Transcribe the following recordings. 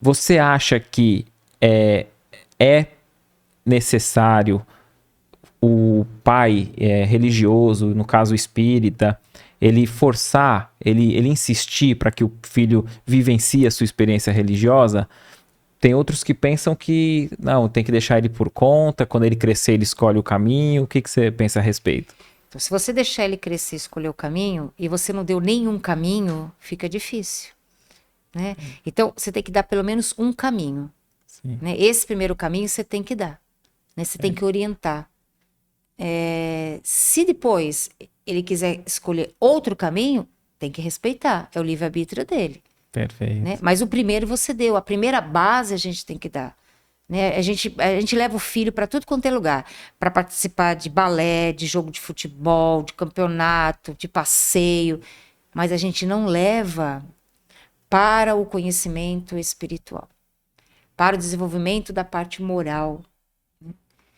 Você acha que é necessário o pai religioso, no caso espírita, ele forçar, ele insistir para que o filho vivencie a sua experiência religiosa? Tem outros que pensam que não, tem que deixar ele por conta, quando ele crescer ele escolhe o caminho. O que você pensa a respeito? Então, se você deixar ele crescer e escolher o caminho, e você não deu nenhum caminho, fica difícil, né? Então, você tem que dar pelo menos um caminho, né? Esse primeiro caminho você tem que dar, né? Você tem que orientar. Se depois ele quiser escolher outro caminho, tem que respeitar, é o livre-arbítrio dele. Perfeito. Né? Mas o primeiro você deu, a primeira base a gente tem que dar. Né? A gente leva o filho para tudo quanto é lugar, para participar de balé, de jogo de futebol, de campeonato, de passeio, mas a gente não leva para o conhecimento espiritual, para o desenvolvimento da parte moral.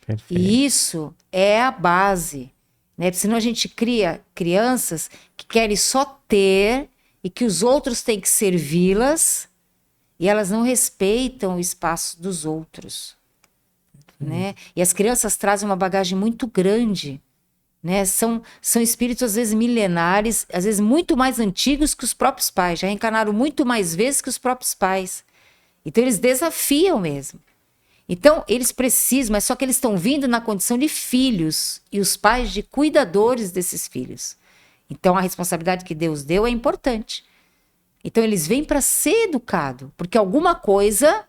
Perfeito. E isso é a base, né? Porque senão a gente cria crianças que querem só ter e que os outros têm que servi-las e elas não respeitam o espaço dos outros, né? E as crianças trazem uma bagagem muito grande, né? São espíritos às vezes milenares, às vezes muito mais antigos que os próprios pais, já reencarnaram muito mais vezes que os próprios pais. Então eles desafiam mesmo. Então, eles precisam, mas só que eles estão vindo na condição de filhos e os pais de cuidadores desses filhos. Então, a responsabilidade que Deus deu é importante. Então, eles vêm para ser educado, porque alguma coisa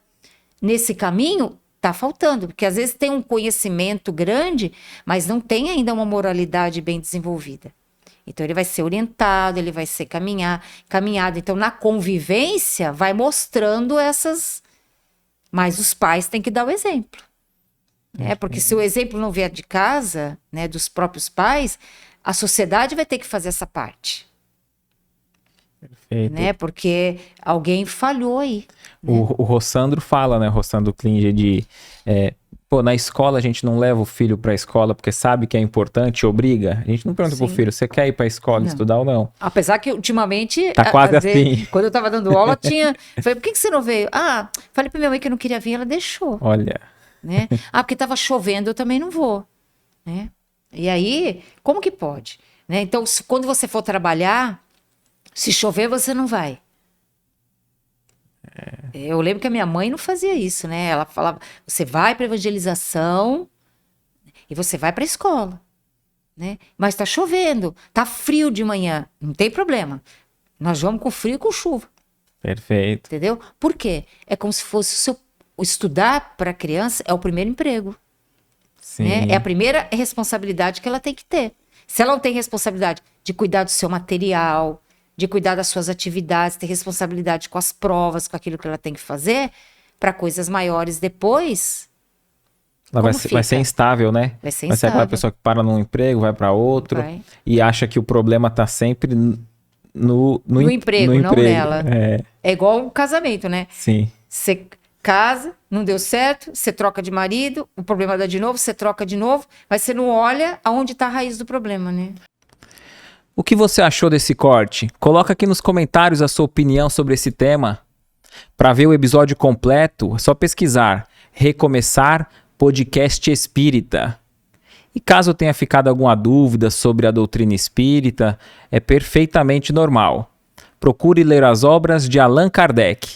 nesse caminho está faltando. Porque às vezes tem um conhecimento grande, mas não tem ainda uma moralidade bem desenvolvida. Então, ele vai ser orientado, ele vai ser caminhado. Então, na convivência, vai mostrando essas... Mas os pais têm que dar o exemplo. Né? Porque se o exemplo não vier de casa, né, dos próprios pais, a sociedade vai ter que fazer essa parte. Perfeito. Né? Porque alguém falhou aí. Né? O Rossandro fala, né? O Rossandro Klinger na escola a gente não leva o filho para a escola porque sabe que é importante, obriga. A gente não pergunta pro filho, você quer ir para a escola estudar ou não? Apesar que ultimamente... Tá quase assim. Vezes, quando eu tava dando aula, tinha... Falei, por que você não veio? Falei pra minha mãe que eu não queria vir, ela deixou. Olha. Né? Porque tava chovendo, eu também não vou. Né? E aí, como que pode? Né? Então, quando você for trabalhar, se chover, você não vai. Eu lembro que a minha mãe não fazia isso, né? Ela falava, você vai para evangelização e você vai para a escola, né? Mas tá chovendo, tá frio de manhã, não tem problema. Nós vamos com frio e com chuva. Perfeito. Entendeu? Por quê? É como se fosse estudar para a criança é o primeiro emprego. Sim. Né? É a primeira responsabilidade que ela tem que ter. Se ela não tem responsabilidade de cuidar do seu material, de cuidar das suas atividades, ter responsabilidade com as provas, com aquilo que ela tem que fazer, para coisas maiores depois... Ela vai ser instável, né? Vai ser instável. Vai ser aquela pessoa que para num emprego, vai para outro, e acha que o problema está sempre no emprego, não nela. É igual um casamento, né? Sim. Você casa, não deu certo, você troca de marido, o problema dá de novo, você troca de novo, mas você não olha aonde está a raiz do problema, né? O que você achou desse corte? Coloca aqui nos comentários a sua opinião sobre esse tema. Para ver o episódio completo, é só pesquisar Recomeçar Podcast Espírita. E caso tenha ficado alguma dúvida sobre a doutrina espírita, é perfeitamente normal. Procure ler as obras de Allan Kardec.